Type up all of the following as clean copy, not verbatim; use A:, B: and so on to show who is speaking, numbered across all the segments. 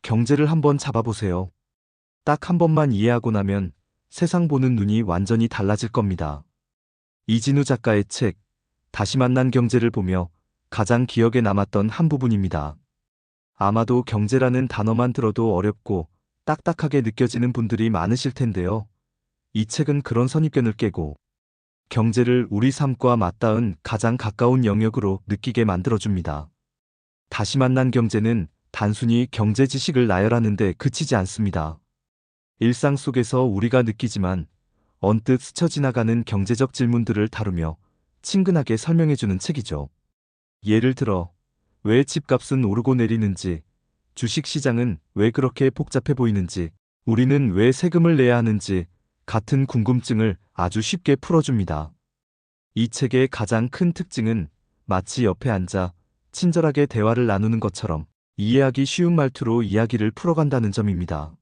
A: 경제를 한번 잡아보세요. 딱 한 번만 이해하고 나면 세상 보는 눈이 완전히 달라질 겁니다. 이진우 작가의 책, 다시 만난 경제를 보며 가장 기억에 남았던 한 부분입니다. 아마도 경제라는 단어만 들어도 어렵고 딱딱하게 느껴지는 분들이 많으실 텐데요. 이 책은 그런 선입견을 깨고 경제를 우리 삶과 맞닿은 가장 가까운 영역으로 느끼게 만들어줍니다. 다시 만난 경제는 단순히 경제 지식을 나열하는 데 그치지 않습니다. 일상 속에서 우리가 느끼지만 언뜻 스쳐 지나가는 경제적 질문들을 다루며 친근하게 설명해주는 책이죠. 예를 들어, 왜 집값은 오르고 내리는지, 주식시장은 왜 그렇게 복잡해 보이는지, 우리는 왜 세금을 내야 하는지 같은 궁금증을 아주 쉽게 풀어줍니다. 이 책의 가장 큰 특징은 마치 옆에 앉아 친절하게 대화를 나누는 것처럼 이해하기 쉬운 말투로 이야기를 풀어간다는 점입니다.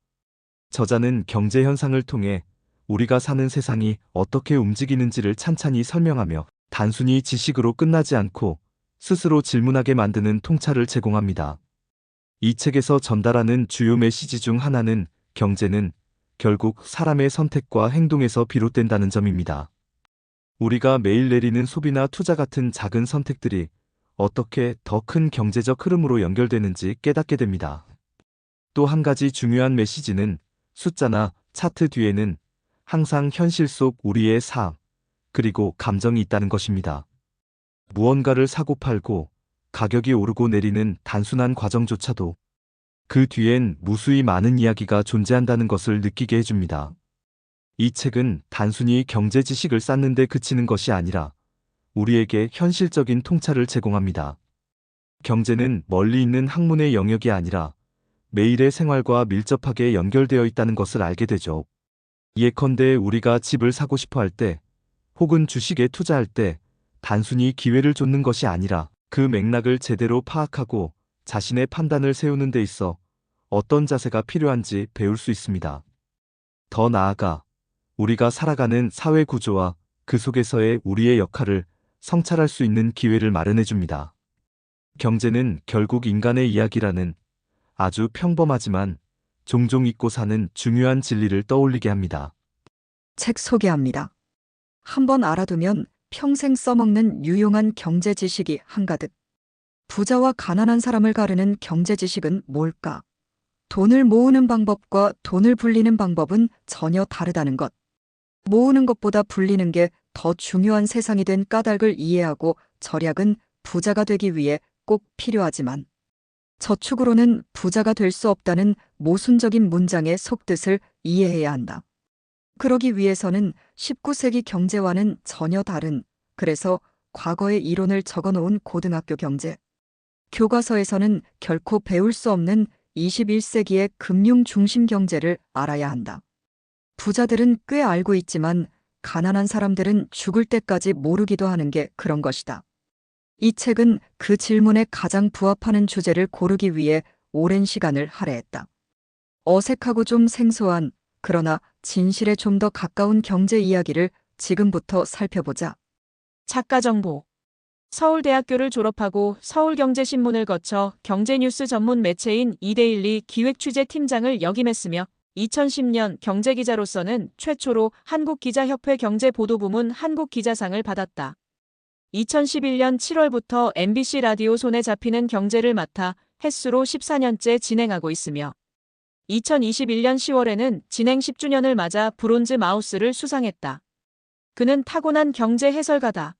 A: 저자는 경제 현상을 통해 우리가 사는 세상이 어떻게 움직이는지를 찬찬히 설명하며 단순히 지식으로 끝나지 않고 스스로 질문하게 만드는 통찰을 제공합니다. 이 책에서 전달하는 주요 메시지 중 하나는 경제는 결국 사람의 선택과 행동에서 비롯된다는 점입니다. 우리가 매일 내리는 소비나 투자 같은 작은 선택들이 어떻게 더 큰 경제적 흐름으로 연결되는지 깨닫게 됩니다. 또 한 가지 중요한 메시지는 숫자나 차트 뒤에는 항상 현실 속 우리의 삶, 그리고 감정이 있다는 것입니다. 무언가를 사고 팔고 가격이 오르고 내리는 단순한 과정조차도 그 뒤엔 무수히 많은 이야기가 존재한다는 것을 느끼게 해줍니다. 이 책은 단순히 경제 지식을 쌓는 데 그치는 것이 아니라 우리에게 현실적인 통찰을 제공합니다. 경제는 멀리 있는 학문의 영역이 아니라 매일의 생활과 밀접하게 연결되어 있다는 것을 알게 되죠. 예컨대 우리가 집을 사고 싶어 할 때, 혹은 주식에 투자할 때 단순히 기회를 좇는 것이 아니라 그 맥락을 제대로 파악하고 자신의 판단을 세우는 데 있어 어떤 자세가 필요한지 배울 수 있습니다. 더 나아가 우리가 살아가는 사회 구조와 그 속에서의 우리의 역할을 성찰할 수 있는 기회를 마련해 줍니다. 경제는 결국 인간의 이야기라는 아주 평범하지만 종종 잊고 사는 중요한 진리를 떠올리게 합니다.
B: 책 소개합니다. 한번 알아두면 평생 써먹는 유용한 경제 지식이 한가득. 부자와 가난한 사람을 가르는 경제 지식은 뭘까? 돈을 모으는 방법과 돈을 불리는 방법은 전혀 다르다는 것. 모으는 것보다 불리는 게 더 중요한 세상이 된 까닭을 이해하고 절약은 부자가 되기 위해 꼭 필요하지만 저축으로는 부자가 될 수 없다는 모순적인 문장의 속뜻을 이해해야 한다. 그러기 위해서는 19세기 경제와는 전혀 다른, 그래서 과거의 이론을 적어놓은 고등학교 경제 교과서에서는 결코 배울 수 없는 21세기의 금융 중심 경제를 알아야 한다. 부자들은 꽤 알고 있지만 가난한 사람들은 죽을 때까지 모르기도 하는 게 그런 것이다. 이 책은 그 질문에 가장 부합하는 주제를 고르기 위해 오랜 시간을 할애했다. 어색하고 좀 생소한, 그러나 진실에 좀 더 가까운 경제 이야기를 지금부터 살펴보자.
C: 작가 정보. 서울대학교를 졸업하고 서울경제신문을 거쳐 경제뉴스 전문 매체인 이데일리 기획취재팀장을 역임했으며 2010년 경제기자로서는 최초로 한국기자협회 경제보도부문 한국기자상을 받았다. 2011년 7월부터 MBC 라디오 손에 잡히는 경제를 맡아 햇수로 14년째 진행하고 있으며 2021년 10월에는 진행 10주년을 맞아 브론즈 마우스를 수상했다. 그는 타고난 경제 해설가다.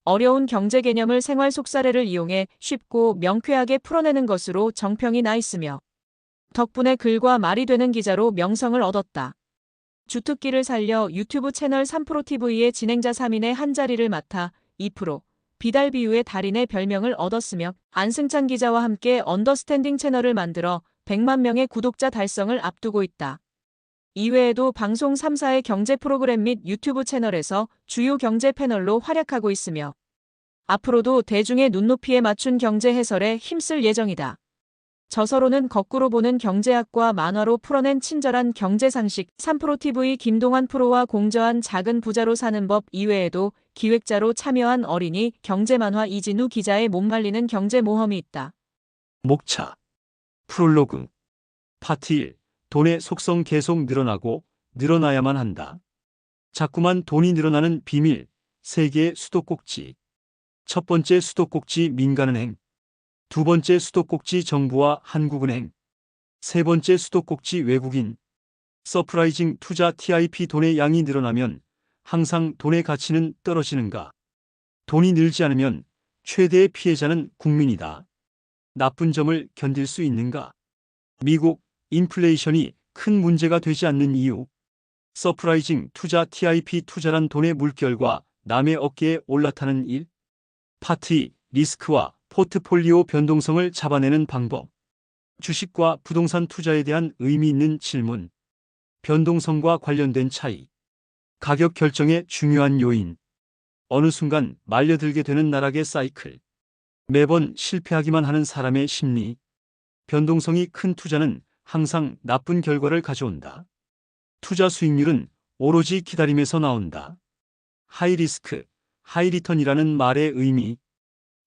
C: 어려운 경제 개념을 생활 속사례를 이용해 쉽고 명쾌하게 풀어내는 것으로 정평이 나 있으며 덕분에 글과 말이 되는 기자로 명성을 얻었다. 주특기를 살려 유튜브 채널 3프로TV의 진행자 3인의 한 자리를 맡아 2프로, 비달비유의 달인의 별명을 얻었으며 안승찬 기자와 함께 언더스탠딩 채널을 만들어 100만 명의 구독자 달성을 앞두고 있다. 이외에도 방송 3사의 경제 프로그램 및 유튜브 채널에서 주요 경제 패널로 활약하고 있으며 앞으로도 대중의 눈높이에 맞춘 경제 해설에 힘쓸 예정이다. 저서로는 거꾸로 보는 경제학과 만화로 풀어낸 친절한 경제상식 3프로TV 김동완 프로와 공저한 작은 부자로 사는 법 이외에도 기획자로 참여한 어린이 경제만화 이진우 기자의 못 말리는 경제모험이 있다.
D: 목차. 프롤로그. 파트 1. 돈의 속성 계속 늘어나고 늘어나야만 한다. 자꾸만 돈이 늘어나는 비밀. 3개의 수도꼭지. 첫 번째 수도꼭지 민간은행. 두 번째 수도꼭지 정부와 한국은행. 세 번째 수도꼭지 외국인. 서프라이징 투자 TIP. 돈의 양이 늘어나면 항상 돈의 가치는 떨어지는가? 돈이 늘지 않으면 최대의 피해자는 국민이다. 나쁜 점을 견딜 수 있는가? 미국 인플레이션이 큰 문제가 되지 않는 이유. 서프라이징 투자 TIP. 투자란 돈의 물결과 남의 어깨에 올라타는 일. 파트 2. 리스크와 포트폴리오 변동성을 잡아내는 방법. 주식과 부동산 투자에 대한 의미 있는 질문. 변동성과 관련된 차이. 가격 결정의 중요한 요인. 어느 순간 말려들게 되는 나락의 사이클. 매번 실패하기만 하는 사람의 심리. 변동성이 큰 투자는 항상 나쁜 결과를 가져온다. 투자 수익률은 오로지 기다림에서 나온다. 하이 리스크, 하이 리턴이라는 말의 의미.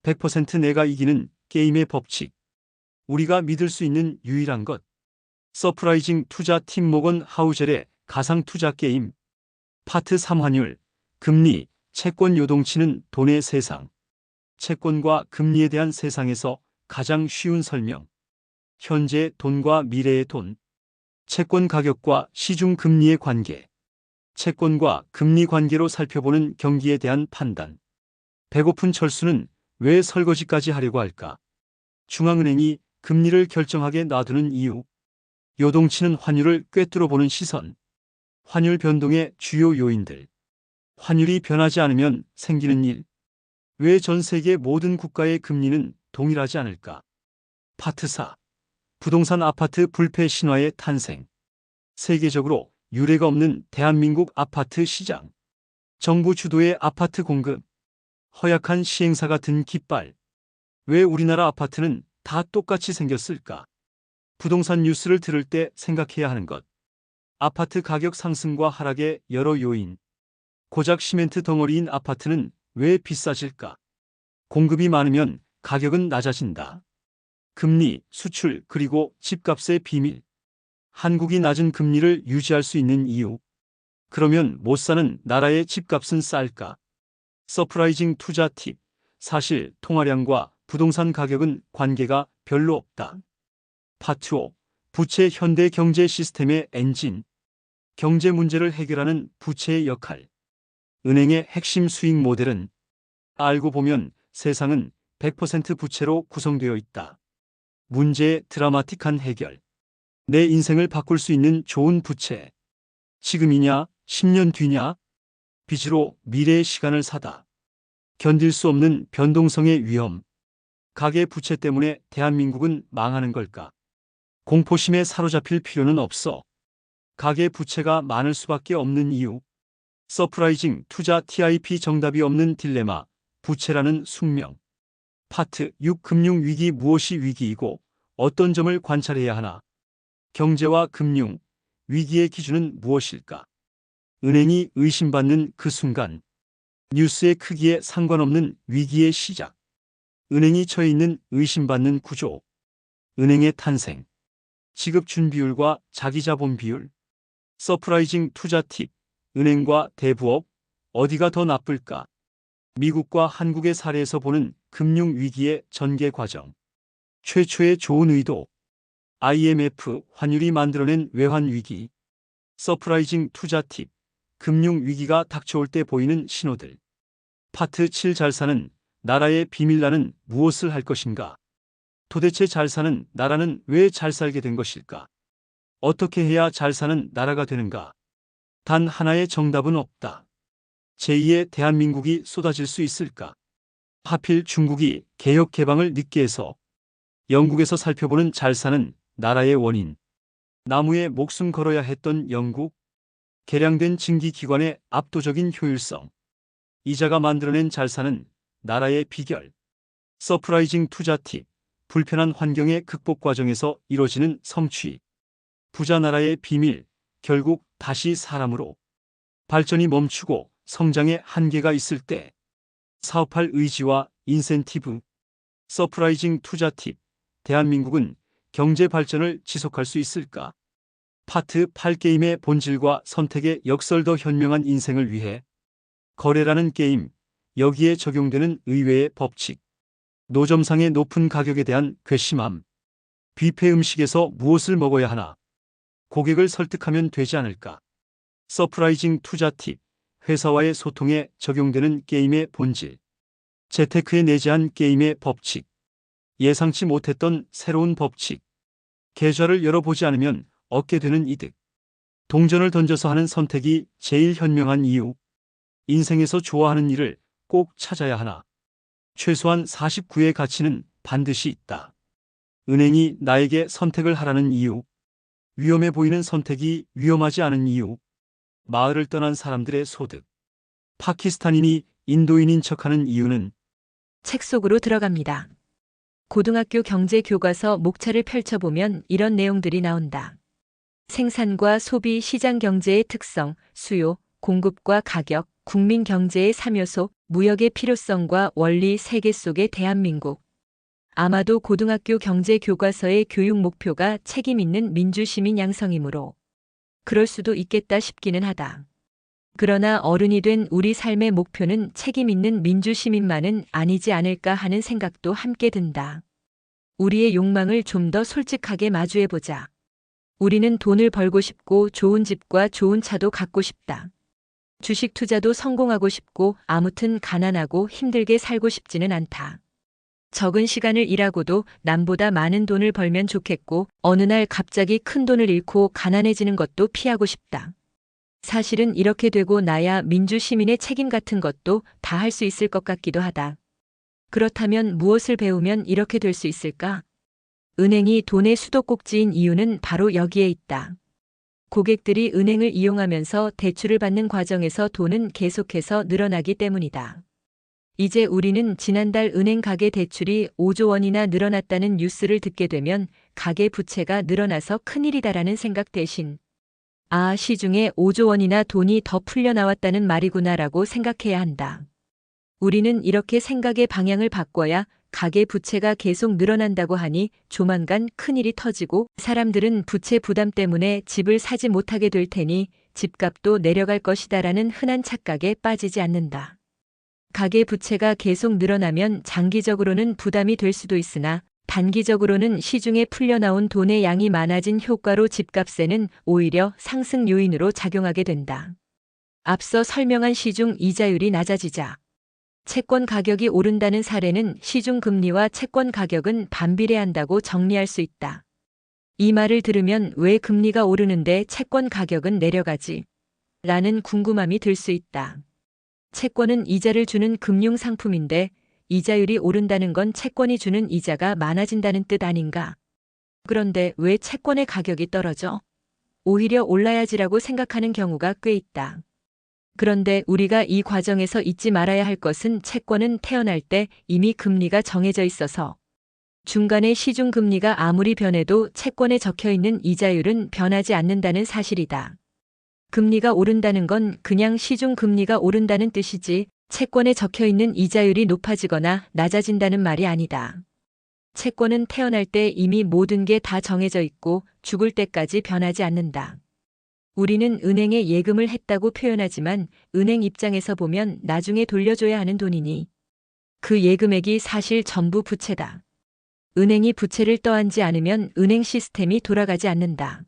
D: 100% 내가 이기는 게임의 법칙. 우리가 믿을 수 있는 유일한 것. 서프라이징 투자 팀 모건 하우젤의 가상 투자 게임. 파트 3. 환율, 금리, 채권 요동치는 돈의 세상. 채권과 금리에 대한 세상에서 가장 쉬운 설명. 현재 돈과 미래의 돈. 채권 가격과 시중 금리의 관계. 채권과 금리 관계로 살펴보는 경기에 대한 판단. 배고픈 철수는 왜 설거지까지 하려고 할까? 중앙은행이 금리를 결정하게 놔두는 이유. 요동치는 환율을 꿰뚫어보는 시선. 환율 변동의 주요 요인들. 환율이 변하지 않으면 생기는 일. 왜 전 세계 모든 국가의 금리는 동일하지 않을까? 파트 4. 부동산 아파트 불패 신화의 탄생. 세계적으로 유례가 없는 대한민국 아파트 시장. 정부 주도의 아파트 공급. 허약한 시행사 같은 깃발. 왜 우리나라 아파트는 다 똑같이 생겼을까? 부동산 뉴스를 들을 때 생각해야 하는 것. 아파트 가격 상승과 하락의 여러 요인. 고작 시멘트 덩어리인 아파트는 왜 비싸질까? 공급이 많으면 가격은 낮아진다. 금리, 수출, 그리고 집값의 비밀. 한국이 낮은 금리를 유지할 수 있는 이유. 그러면 못 사는 나라의 집값은 쌀까? 서프라이징 투자 팁. 사실 통화량과 부동산 가격은 관계가 별로 없다. 파트 5. 부채 현대 경제 시스템의 엔진. 경제 문제를 해결하는 부채의 역할. 은행의 핵심 수익 모델은 알고 보면 세상은 100% 부채로 구성되어 있다. 문제의 드라마틱한 해결. 내 인생을 바꿀 수 있는 좋은 부채. 지금이냐, 10년 뒤냐? 빚으로 미래의 시간을 사다. 견딜 수 없는 변동성의 위험. 가계 부채 때문에 대한민국은 망하는 걸까? 공포심에 사로잡힐 필요는 없어. 가계 부채가 많을 수밖에 없는 이유. 서프라이징 투자 TIP. 정답이 없는 딜레마. 부채라는 숙명. 파트 6. 금융위기. 무엇이 위기이고 어떤 점을 관찰해야 하나? 경제와 금융, 위기의 기준은 무엇일까? 은행이 의심받는 그 순간. 뉴스의 크기에 상관없는 위기의 시작. 은행이 처해 있는 의심받는 구조. 은행의 탄생. 지급 준비율과 자기자본 비율. 서프라이징 투자 팁. 은행과 대부업, 어디가 더 나쁠까? 미국과 한국의 사례에서 보는 금융위기의 전개 과정. 최초의 좋은 의도. IMF 환율이 만들어낸 외환위기. 서프라이징 투자 팁. 금융위기가 닥쳐올 때 보이는 신호들. 파트 7. 잘 사는 나라의 비밀라는 무엇을 할 것인가? 도대체 잘 사는 나라는 왜 잘 살게 된 것일까? 어떻게 해야 잘 사는 나라가 되는가? 단 하나의 정답은 없다. 제2의 대한민국이 쏟아질 수 있을까? 하필 중국이 개혁 개방을 늦게 해서. 영국에서 살펴보는 잘 사는 나라의 원인. 나무에 목숨 걸어야 했던 영국. 개량된 징기기관의 압도적인 효율성. 이자가 만들어낸 잘 사는 나라의 비결. 서프라이징 투자 팁. 불편한 환경의 극복 과정에서 이뤄지는 성취. 부자 나라의 비밀. 결국 다시 사람으로. 발전이 멈추고 성장의 한계가 있을 때. 사업할 의지와 인센티브. 서프라이징 투자 팁. 대한민국은 경제 발전을 지속할 수 있을까? 파트 8 게임의 본질과 선택의 역설 더 현명한 인생을 위해 거래라는 게임, 여기에 적용되는 의외의 법칙, 노점상의 높은 가격에 대한 괘씸함, 뷔페 음식에서 무엇을 먹어야 하나, 고객을 설득하면 되지 않을까? 서프라이징 투자 팁, 회사와의 소통에 적용되는 게임의 본질, 재테크에 내재한 게임의 법칙, 예상치 못했던 새로운 법칙, 계좌를 열어보지 않으면 얻게 되는 이득, 동전을 던져서 하는 선택이 제일 현명한 이유, 인생에서 좋아하는 일을 꼭 찾아야 하나, 최소한 49의 가치는 반드시 있다. 은행이 나에게 선택을 하라는 이유, 위험해 보이는 선택이 위험하지 않은 이유, 마을을 떠난 사람들의 소득, 파키스탄인이 인도인인 척하는 이유는
E: 책 속으로 들어갑니다. 고등학교 경제 교과서 목차를 펼쳐보면 이런 내용들이 나온다. 생산과 소비 시장 경제의 특성, 수요, 공급과 가격, 국민 경제의 3요소, 무역의 필요성과 원리 세계 속의 대한민국. 아마도 고등학교 경제 교과서의 교육 목표가 책임 있는 민주시민 양성이므로 그럴 수도 있겠다 싶기는 하다. 그러나 어른이 된 우리 삶의 목표는 책임 있는 민주시민만은 아니지 않을까 하는 생각도 함께 든다. 우리의 욕망을 좀 더 솔직하게 마주해보자. 우리는 돈을 벌고 싶고 좋은 집과 좋은 차도 갖고 싶다. 주식 투자도 성공하고 싶고 아무튼 가난하고 힘들게 살고 싶지는 않다. 적은 시간을 일하고도 남보다 많은 돈을 벌면 좋겠고 어느 날 갑자기 큰 돈을 잃고 가난해지는 것도 피하고 싶다. 사실은 이렇게 되고 나야 민주시민의 책임 같은 것도 다 할 수 있을 것 같기도 하다. 그렇다면 무엇을 배우면 이렇게 될 수 있을까? 은행이 돈의 수도꼭지인 이유는 바로 여기에 있다. 고객들이 은행을 이용하면서 대출을 받는 과정에서 돈은 계속해서 늘어나기 때문이다. 이제 우리는 지난달 은행 가계 대출이 5조 원이나 늘어났다는 뉴스를 듣게 되면 가계 부채가 늘어나서 큰일이다라는 생각 대신 아, 시중에 5조 원이나 돈이 더 풀려 나왔다는 말이구나라고 생각해야 한다. 우리는 이렇게 생각의 방향을 바꿔야 가계 부채가 계속 늘어난다고 하니 조만간 큰일이 터지고 사람들은 부채 부담 때문에 집을 사지 못하게 될 테니 집값도 내려갈 것이다라는 흔한 착각에 빠지지 않는다. 가계 부채가 계속 늘어나면 장기적으로는 부담이 될 수도 있으나 단기적으로는 시중에 풀려나온 돈의 양이 많아진 효과로 집값에는 오히려 상승 요인으로 작용하게 된다. 앞서 설명한 시중 이자율이 낮아지자 채권 가격이 오른다는 사례는 시중 금리와 채권 가격은 반비례한다고 정리할 수 있다. 이 말을 들으면 왜 금리가 오르는데 채권 가격은 내려가지? 라는 궁금함이 들 수 있다. 채권은 이자를 주는 금융 상품인데 이자율이 오른다는 건 채권이 주는 이자가 많아진다는 뜻 아닌가? 그런데 왜 채권의 가격이 떨어져? 오히려 올라야지라고 생각하는 경우가 꽤 있다. 그런데 우리가 이 과정에서 잊지 말아야 할 것은 채권은 태어날 때 이미 금리가 정해져 있어서 중간에 시중 금리가 아무리 변해도 채권에 적혀 있는 이자율은 변하지 않는다는 사실이다. 금리가 오른다는 건 그냥 시중 금리가 오른다는 뜻이지 채권에 적혀 있는 이자율이 높아지거나 낮아진다는 말이 아니다. 채권은 태어날 때 이미 모든 게 다 정해져 있고 죽을 때까지 변하지 않는다. 우리는 은행에 예금을 했다고 표현하지만 은행 입장에서 보면 나중에 돌려줘야 하는 돈이니 그 예금액이 사실 전부 부채다. 은행이 부채를 떠안지 않으면 은행 시스템이 돌아가지 않는다.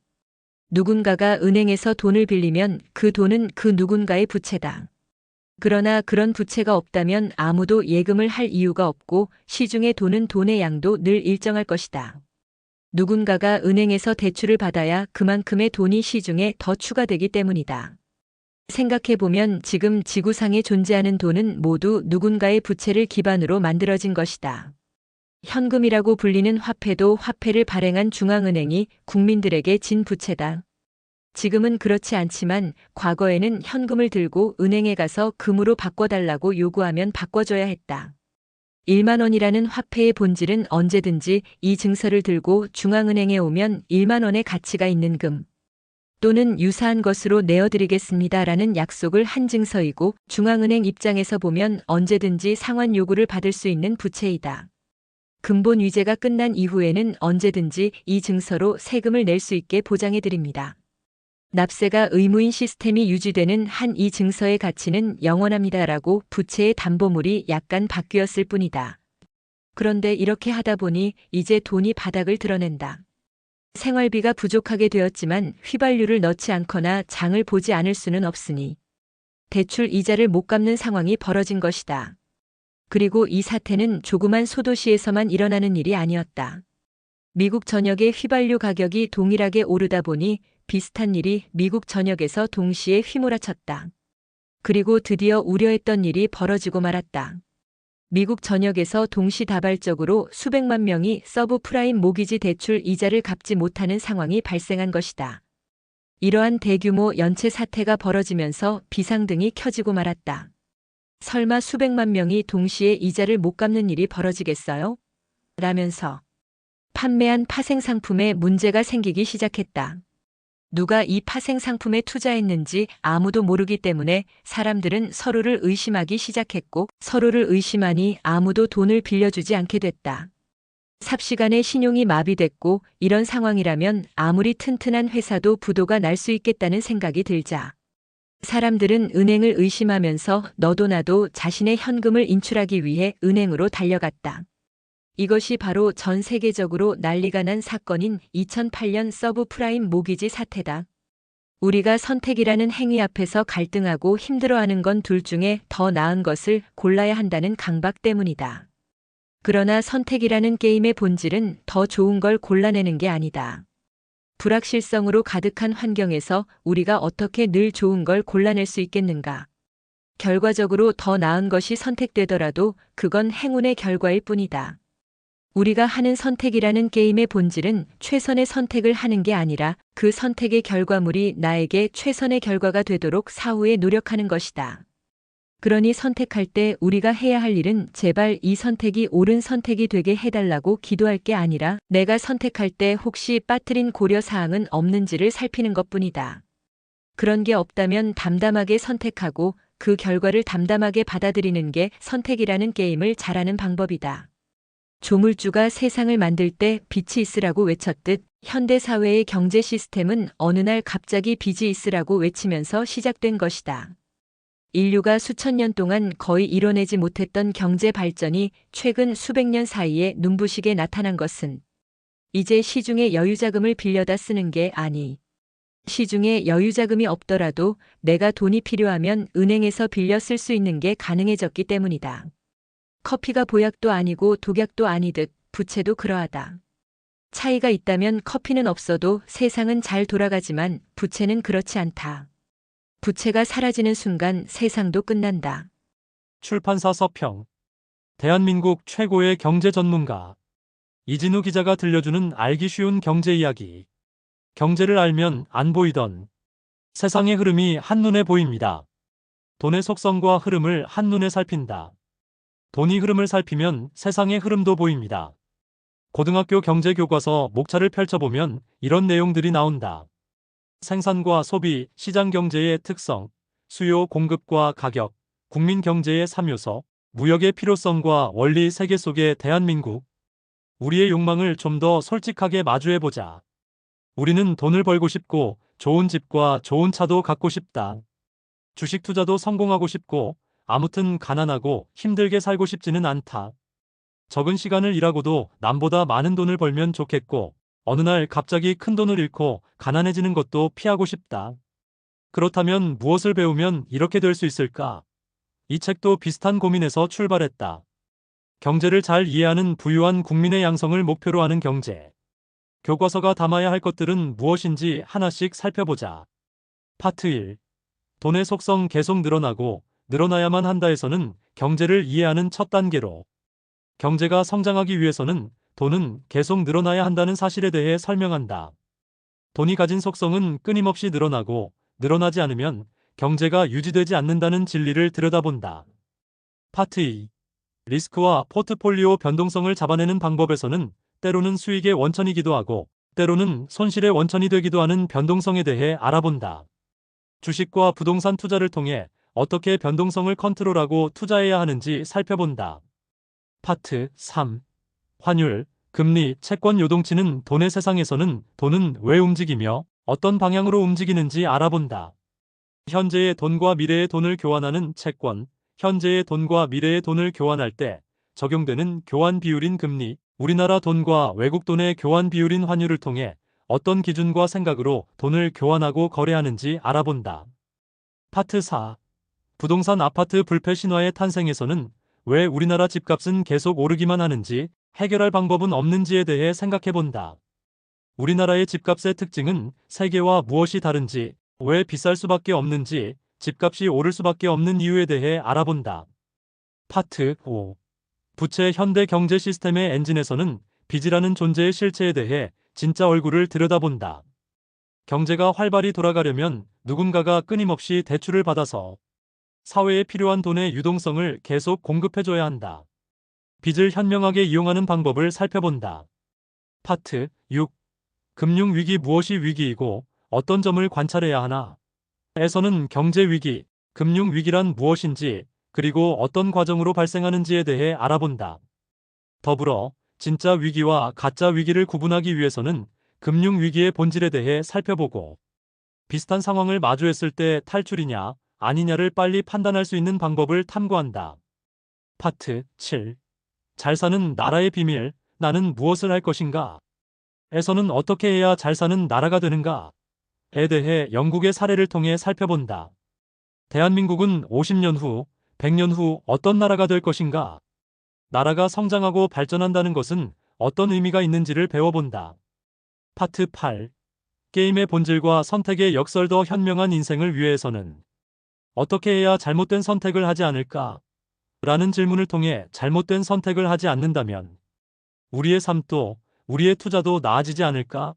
E: 누군가가 은행에서 돈을 빌리면 그 돈은 그 누군가의 부채다. 그러나 그런 부채가 없다면 아무도 예금을 할 이유가 없고 시중에 도는 돈의 양도 늘 일정할 것이다. 누군가가 은행에서 대출을 받아야 그만큼의 돈이 시중에 더 추가되기 때문이다. 생각해보면 지금 지구상에 존재하는 돈은 모두 누군가의 부채를 기반으로 만들어진 것이다. 현금이라고 불리는 화폐도 화폐를 발행한 중앙은행이 국민들에게 진 부채다. 지금은 그렇지 않지만 과거에는 현금을 들고 은행에 가서 금으로 바꿔달라고 요구하면 바꿔줘야 했다. 1만 원이라는 화폐의 본질은 언제든지 이 증서를 들고 중앙은행에 오면 1만 원의 가치가 있는 금 또는 유사한 것으로 내어드리겠습니다라는 약속을 한 증서이고 중앙은행 입장에서 보면 언제든지 상환 요구를 받을 수 있는 부채이다. 근본 위제가 끝난 이후에는 언제든지 이 증서로 세금을 낼 수 있게 보장해 드립니다. 납세가 의무인 시스템이 유지되는 한 이 증서의 가치는 영원합니다라고 부채의 담보물이 약간 바뀌었을 뿐이다. 그런데 이렇게 하다 보니 이제 돈이 바닥을 드러낸다. 생활비가 부족하게 되었지만 휘발유를 넣지 않거나 장을 보지 않을 수는 없으니 대출 이자를 못 갚는 상황이 벌어진 것이다. 그리고 이 사태는 조그만 소도시에서만 일어나는 일이 아니었다. 미국 전역의 휘발유 가격이 동일하게 오르다 보니 비슷한 일이 미국 전역에서 동시에 휘몰아쳤다. 그리고 드디어 우려했던 일이 벌어지고 말았다. 미국 전역에서 동시다발적으로 수백만 명이 서브프라임 모기지 대출 이자를 갚지 못하는 상황이 발생한 것이다. 이러한 대규모 연체 사태가 벌어지면서 비상등이 켜지고 말았다. 설마 수백만 명이 동시에 이자를 못 갚는 일이 벌어지겠어요? 라면서 판매한 파생 상품에 문제가 생기기 시작했다. 누가 이 파생 상품에 투자했는지 아무도 모르기 때문에 사람들은 서로를 의심하기 시작했고 서로를 의심하니 아무도 돈을 빌려주지 않게 됐다. 삽시간에 신용이 마비됐고 이런 상황이라면 아무리 튼튼한 회사도 부도가 날 수 있겠다는 생각이 들자 사람들은 은행을 의심하면서 너도 나도 자신의 현금을 인출하기 위해 은행으로 달려갔다. 이것이 바로 전 세계적으로 난리가 난 사건인 2008년 서브프라임 모기지 사태다. 우리가 선택이라는 행위 앞에서 갈등하고 힘들어하는 건 둘 중에 더 나은 것을 골라야 한다는 강박 때문이다. 그러나 선택이라는 게임의 본질은 더 좋은 걸 골라내는 게 아니다. 불확실성으로 가득한 환경에서 우리가 어떻게 늘 좋은 걸 골라낼 수 있겠는가? 결과적으로 더 나은 것이 선택되더라도 그건 행운의 결과일 뿐이다. 우리가 하는 선택이라는 게임의 본질은 최선의 선택을 하는 게 아니라 그 선택의 결과물이 나에게 최선의 결과가 되도록 사후에 노력하는 것이다. 그러니 선택할 때 우리가 해야 할 일은 제발 이 선택이 옳은 선택이 되게 해달라고 기도할 게 아니라 내가 선택할 때 혹시 빠뜨린 고려사항은 없는지를 살피는 것뿐이다. 그런 게 없다면 담담하게 선택하고 그 결과를 담담하게 받아들이는 게 선택이라는 게임을 잘하는 방법이다. 조물주가 세상을 만들 때 빛이 있으라고 외쳤듯 현대사회의 경제 시스템은 어느 날 갑자기 빚이 있으라고 외치면서 시작된 것이다. 인류가 수천 년 동안 거의 이뤄내지 못했던 경제 발전이 최근 수백 년 사이에 눈부시게 나타난 것은 이제 시중에 여유자금을 빌려다 쓰는 게 아니. 시중에 여유자금이 없더라도 내가 돈이 필요하면 은행에서 빌려 쓸 수 있는 게 가능해졌기 때문이다. 커피가 보약도 아니고 독약도 아니듯 부채도 그러하다. 차이가 있다면 커피는 없어도 세상은 잘 돌아가지만 부채는 그렇지 않다. 부채가 사라지는 순간 세상도 끝난다.
D: 출판사 서평. 대한민국 최고의 경제 전문가. 이진우 기자가 들려주는 알기 쉬운 경제 이야기. 경제를 알면 안 보이던 세상의 흐름이 한눈에 보입니다. 돈의 속성과 흐름을 한눈에 살핀다. 돈이 흐름을 살피면 세상의 흐름도 보입니다. 고등학교 경제교과서 목차를 펼쳐보면 이런 내용들이 나온다. 생산과 소비, 시장 경제의 특성, 수요, 공급과 가격, 국민 경제의 3요소, 무역의 필요성과 원리 세계 속의 대한민국. 우리의 욕망을 좀 더 솔직하게 마주해보자. 우리는 돈을 벌고 싶고 좋은 집과 좋은 차도 갖고 싶다. 주식 투자도 성공하고 싶고 아무튼 가난하고 힘들게 살고 싶지는 않다. 적은 시간을 일하고도 남보다 많은 돈을 벌면 좋겠고 어느 날 갑자기 큰 돈을 잃고 가난해지는 것도 피하고 싶다. 그렇다면 무엇을 배우면 이렇게 될 수 있을까? 이 책도 비슷한 고민에서 출발했다. 경제를 잘 이해하는 부유한 국민의 양성을 목표로 하는 경제. 교과서가 담아야 할 것들은 무엇인지 하나씩 살펴보자. 파트 1. 돈의 속성 계속 늘어나고 늘어나야만 한다에서는 경제를 이해하는 첫 단계로 경제가 성장하기 위해서는 돈은 계속 늘어나야 한다는 사실에 대해 설명한다. 돈이 가진 속성은 끊임없이 늘어나고 늘어나지 않으면 경제가 유지되지 않는다는 진리를 들여다본다. 파트 2. 리스크와 포트폴리오 변동성을 잡아내는 방법에서는 때로는 수익의 원천이기도 하고 때로는 손실의 원천이 되기도 하는 변동성에 대해 알아본다. 주식과 부동산 투자를 통해 어떻게 변동성을 컨트롤하고 투자해야 하는지 살펴본다. 파트 3. 환율, 금리, 채권 요동치는 돈의 세상에서는 돈은 왜 움직이며 어떤 방향으로 움직이는지 알아본다. 현재의 돈과 미래의 돈을 교환하는 채권, 현재의 돈과 미래의 돈을 교환할 때 적용되는 교환 비율인 금리, 우리나라 돈과 외국 돈의 교환 비율인 환율을 통해 어떤 기준과 생각으로 돈을 교환하고 거래하는지 알아본다. 파트 4. 부동산 아파트 불패 신화의 탄생에서는 왜 우리나라 집값은 계속 오르기만 하는지 해결할 방법은 없는지에 대해 생각해본다. 우리나라의 집값의 특징은 세계와 무엇이 다른지, 왜 비쌀 수밖에 없는지, 집값이 오를 수밖에 없는 이유에 대해 알아본다. 파트 5. 부채 현대 경제 시스템의 엔진에서는 빚이라는 존재의 실체에 대해 진짜 얼굴을 들여다본다. 경제가 활발히 돌아가려면 누군가가 끊임없이 대출을 받아서 사회에 필요한 돈의 유동성을 계속 공급해줘야 한다. 빚을 현명하게 이용하는 방법을 살펴본다. 파트 6. 금융위기 무엇이 위기이고 어떤 점을 관찰해야 하나? 에서는 경제위기, 금융위기란 무엇인지 그리고 어떤 과정으로 발생하는지에 대해 알아본다. 더불어 진짜 위기와 가짜 위기를 구분하기 위해서는 금융위기의 본질에 대해 살펴보고 비슷한 상황을 마주했을 때 탈출이냐 아니냐를 빨리 판단할 수 있는 방법을 탐구한다. 파트 7. 잘 사는 나라의 비밀, 나는 무엇을 할 것인가? 에서는 어떻게 해야 잘 사는 나라가 되는가? 에 대해 영국의 사례를 통해 살펴본다. 대한민국은 50년 후, 100년 후 어떤 나라가 될 것인가? 나라가 성장하고 발전한다는 것은 어떤 의미가 있는지를 배워본다. 파트 8. 게임의 본질과 선택의 역설 더 현명한 인생을 위해서는 어떻게 해야 잘못된 선택을 하지 않을까? 라는 질문을 통해 잘못된 선택을 하지 않는다면 우리의 삶도 우리의 투자도 나아지지 않을까?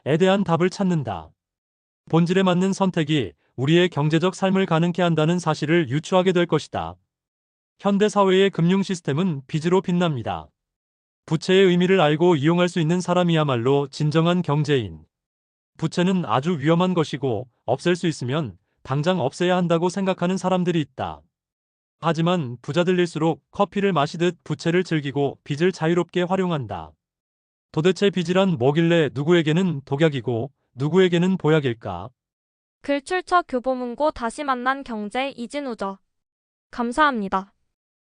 D: 에 대한 답을 찾는다. 본질에 맞는 선택이 우리의 경제적 삶을 가능케 한다는 사실을 유추하게 될 것이다. 현대 사회의 금융 시스템은 빚으로 빛납니다. 부채의 의미를 알고 이용할 수 있는 사람이야말로 진정한 경제인. 부채는 아주 위험한 것이고 없앨 수 있으면 당장 없애야 한다고 생각하는 사람들이 있다. 하지만 부자들일수록 커피를 마시듯 부채를 즐기고 빚을 자유롭게 활용한다. 도대체 빚이란 뭐길래 누구에게는 독약이고 누구에게는 보약일까?
F: 글 출처 교보문고 다시 만난 경제 이진우저. 감사합니다.